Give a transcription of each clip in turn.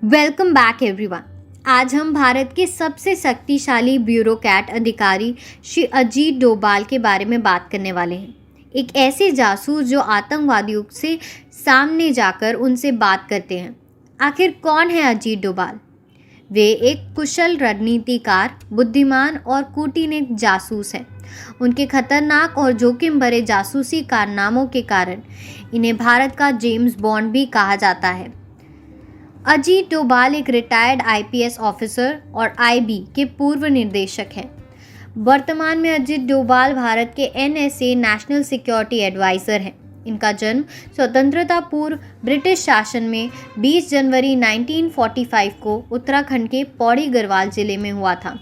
Welcome back everyone. आज हम भारत के सबसे शक्तिशाली ब्यूरोक्रेट अधिकारी श्री अजीत डोभाल के बारे में बात करने वाले हैं। एक ऐसे जासूस जो आतंकवादियों से सामने जाकर उनसे बात करते हैं। आखिर कौन है अजीत डोभाल? वे एक कुशल रणनीतिकार, बुद्धिमान और कूटनीतिक जासूस हैं। उनके खतरनाक और जोखिम भरे जासूसी कारनामों के कारण इन्हें भारत का जेम्स बॉन्ड भी कहा जाता है। अजीत डोभाल एक रिटायर्ड आईपीएस ऑफिसर और आईबी के पूर्व निदेशक हैं। वर्तमान में अजीत डोभाल भारत के एनएसए नेशनल सिक्योरिटी एडवाइज़र हैं। इनका जन्म स्वतंत्रता पूर्व ब्रिटिश शासन में 20 जनवरी 1945 को उत्तराखंड के पौड़ी गढ़वाल जिले में हुआ था।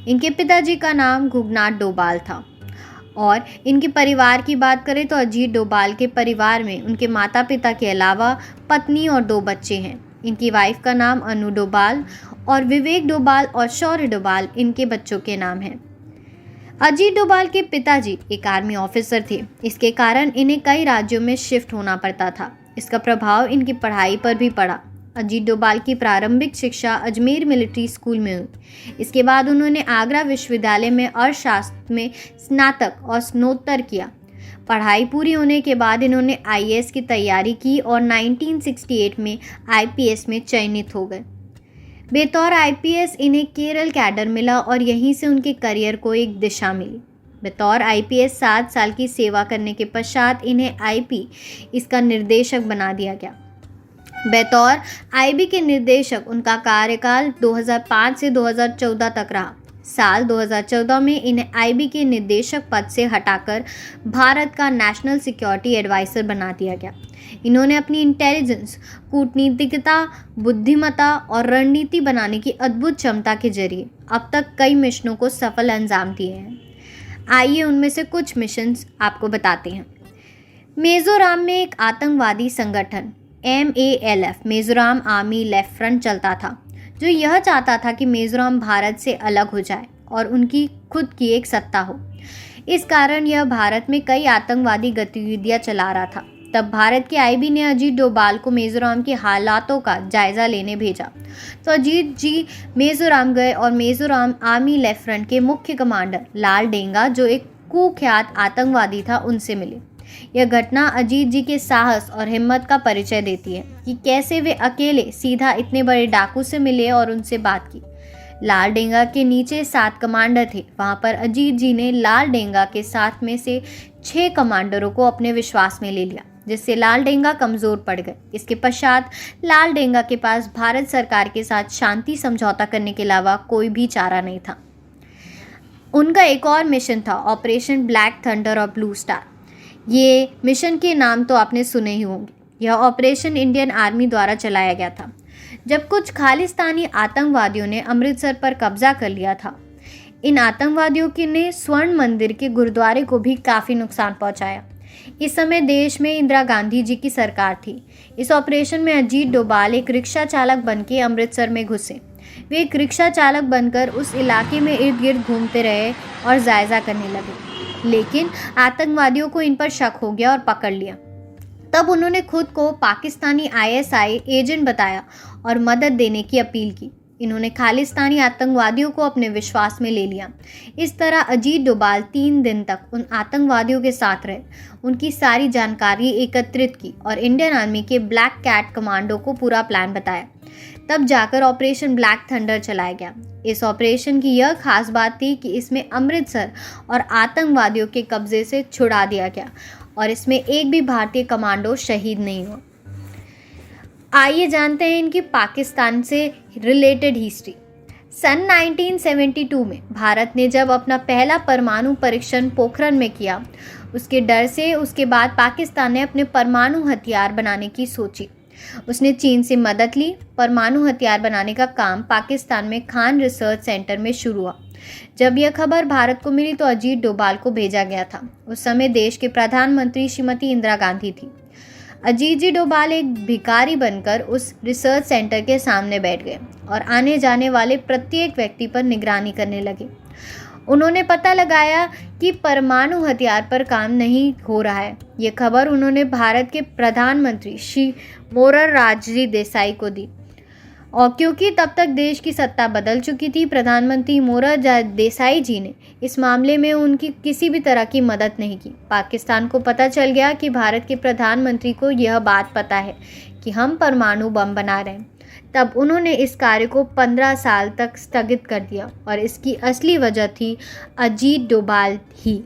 इनके पिताजी का नाम घुघनाथ डोभाल था। और इनके परिवार की बात करें तो अजीत डोभाल के परिवार में उनके माता पिता के अलावा पत्नी और 2 बच्चे हैं। इनकी वाइफ का नाम अनु डोभाल और विवेक डोभाल और शौर्य डोभाल इनके बच्चों के नाम हैं। अजीत डोभाल के पिताजी एक आर्मी ऑफिसर थे। इसके कारण इन्हें कई राज्यों में शिफ्ट होना पड़ता था। इसका प्रभाव इनकी पढ़ाई पर भी पड़ा। अजीत डोभाल की प्रारंभिक शिक्षा अजमेर मिलिट्री स्कूल में हुई। इसके बाद उन्होंने आगरा विश्वविद्यालय में अर्थशास्त्र में स्नातक और स्नातकोत्तर किया। पढ़ाई पूरी होने के बाद इन्होंने आईएएस की तैयारी की और 1968 में आईपीएस में चयनित हो गए। बतौर आईपीएस इन्हें केरल कैडर मिला और यहीं से उनके करियर को एक दिशा मिली। बतौर आईपीएस 7 साल की सेवा करने के पश्चात इन्हें आईपी इसका निर्देशक बना दिया गया। बतौर आईबी के निर्देशक उनका कार्यकाल 2005 से 2014 तक रहा। साल 2014 में इन्हें आईबी के निदेशक पद से हटाकर भारत का नेशनल सिक्योरिटी एडवाइज़र बना दिया गया। इन्होंने अपनी इंटेलिजेंस, कूटनीतिकता, बुद्धिमत्ता और रणनीति बनाने की अद्भुत क्षमता के जरिए अब तक कई मिशनों को सफल अंजाम दिए हैं। आइए उनमें से कुछ मिशंस आपको बताते हैं। मिजोरम में एक आतंकवादी संगठन MALF Mizoram army left front चलता था, जो यह चाहता था कि मिजोरम भारत से अलग हो जाए और उनकी खुद की एक सत्ता हो। इस कारण यह भारत में कई आतंकवादी गतिविधियां चला रहा था। तब भारत के आईबी ने अजीत डोभाल को मिजोरम के हालातों का जायजा लेने भेजा। तो अजीत जी मिजोरम गए और मिजोरम आर्मी लेफ्ट फ्रंट के मुख्य कमांडर लाल डेंगा, जो एक कुख्यात आतंकवादी था, उनसे मिले। यह घटना अजीत जी के साहस और हिम्मत का परिचय देती है कि कैसे वे अकेले सीधा इतने बड़े डाकू से मिले और उनसे बात की। लाल डेंगा के नीचे 7 कमांडर थे। वहां पर अजीत जी ने लाल डेंगा के 7 में से 6 कमांडरों को अपने विश्वास में ले लिया, जिससे लाल डेंगा कमजोर पड़ गए। इसके पश्चात लाल डेंगा के पास भारत सरकार के साथ शांति समझौता करने के अलावा कोई भी चारा नहीं था। उनका एक और मिशन था, ऑपरेशन ब्लैक थंडर और ब्लू स्टार। ये मिशन के नाम तो आपने सुने ही होंगे। यह ऑपरेशन इंडियन आर्मी द्वारा चलाया गया था जब कुछ खालिस्तानी आतंकवादियों ने अमृतसर पर कब्जा कर लिया था। इन आतंकवादियों ने स्वर्ण मंदिर के गुरुद्वारे को भी काफ़ी नुकसान पहुंचाया। इस समय देश में इंदिरा गांधी जी की सरकार थी। इस ऑपरेशन में अजीत डोभाल एक रिक्शा चालक बनकर अमृतसर में घुसे। वे एक रिक्शा चालक बनकर उस इलाके में इर्द गिर्द घूमते रहे और जायजा करने लगे, लेकिन आतंकवादियों को इन पर शक हो गया और पकड़ लिया। तब उन्होंने खुद को पाकिस्तानी ISI एजेंट बताया और मदद देने की अपील की। इन्होंने खालिस्तानी आतंकवादियों को अपने विश्वास में ले लिया। इस तरह अजीत डोभाल 3 दिन तक उन आतंकवादियों के साथ रहे, उनकी सारी जानकारी एकत्रित की और इंडियन आर्मी के ब्लैक कैट कमांडो को पूरा प्लान बताया। तब जाकर ऑपरेशन ब्लैक थंडर चलाया गया। इस ऑपरेशन की यह खास बात थी कि इसमें अमृतसर और आतंकवादियों के कब्जे से छुड़ा दिया गया और इसमें एक भी भारतीय कमांडो शहीद नहीं हुआ। आइए जानते हैं इनकी पाकिस्तान से रिलेटेड हिस्ट्री। सन 1972 में भारत ने जब अपना पहला परमाणु परीक्षण पोखरण में किया, उसके डर से उसके बाद पाकिस्तान ने अपने परमाणु हथियार बनाने की सोची। उसने चीन से मदद ली। परमाणु हथियार बनाने का काम पाकिस्तान में खान रिसर्च सेंटर में शुरू हुआ। जब यह खबर भारत को मिली तो अजीत डोभाल को भेजा गया था। उस समय देश के प्रधानमंत्री श्रीमती इंदिरा गांधी थी। अजीत जी डोभाल एक भिखारी बनकर उस रिसर्च सेंटर के सामने बैठ गए और आने जाने वाले प्रत्येक व्यक्ति पर निगरानी करने लगे। उन्होंने पता लगाया कि परमाणु हथियार पर काम नहीं हो रहा है। ये खबर उन्होंने भारत के प्रधानमंत्री श्री मोरारजी देसाई को दी और क्योंकि तब तक देश की सत्ता बदल चुकी थी, प्रधानमंत्री मोरारजी देसाई जी ने इस मामले में उनकी किसी भी तरह की मदद नहीं की। पाकिस्तान को पता चल गया कि भारत के प्रधानमंत्री को यह बात पता है कि हम परमाणु बम बना रहे हैं। तब उन्होंने इस कार्य को 15 साल तक स्थगित कर दिया और इसकी असली वजह थी अजीत डोभाल ही।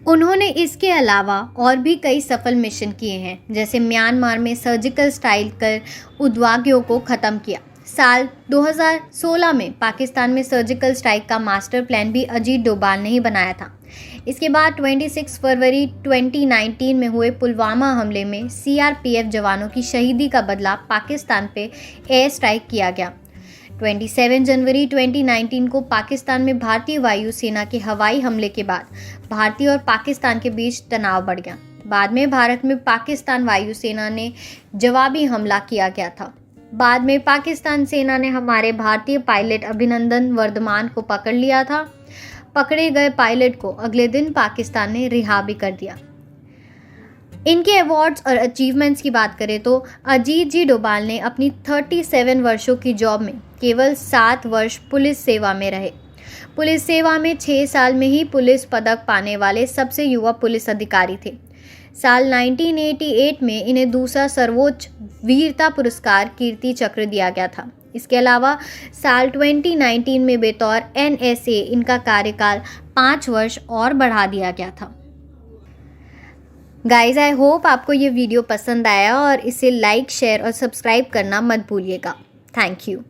उन्होंने इसके अलावा और भी कई सफल मिशन किए हैं, जैसे म्यांमार में सर्जिकल स्ट्राइक कर उग्रवादियों को ख़त्म किया। साल 2016 में पाकिस्तान में सर्जिकल स्ट्राइक का मास्टर प्लान भी अजीत डोभाल ने ही बनाया था। इसके बाद 26 फरवरी 2019 में हुए पुलवामा हमले में CRPF जवानों की शहीदी का बदला पाकिस्तान पे एयर स्ट्राइक किया गया। 27 जनवरी 2019 को पाकिस्तान में भारतीय वायुसेना के हवाई हमले के बाद भारतीय और पाकिस्तान के बीच तनाव बढ़ गया। बाद में भारत में पाकिस्तान वायुसेना ने जवाबी हमला किया गया था। बाद में पाकिस्तान सेना ने हमारे भारतीय पायलट अभिनंदन वर्धमान को पकड़ लिया था। पकड़े गए पायलट को अगले दिन पाकिस्तान ने रिहा भी कर दिया। इनके अवार्ड्स और अचीवमेंट्स की बात करें तो अजीत जी डोभाल ने अपनी 37 वर्षों की जॉब में केवल 7 वर्ष पुलिस सेवा में रहे। पुलिस सेवा में 6 साल में ही पुलिस पदक पाने वाले सबसे युवा पुलिस अधिकारी थे। साल 1988 में इन्हें दूसरा सर्वोच्च वीरता पुरस्कार कीर्ति चक्र दिया गया था। इसके अलावा साल 2019 में बतौर NSA इनका कार्यकाल 5 वर्ष और बढ़ा दिया गया था। गाइज, आई होप आपको ये वीडियो पसंद आया और इसे लाइक, शेयर और सब्सक्राइब करना मत भूलिएगा। Thank you.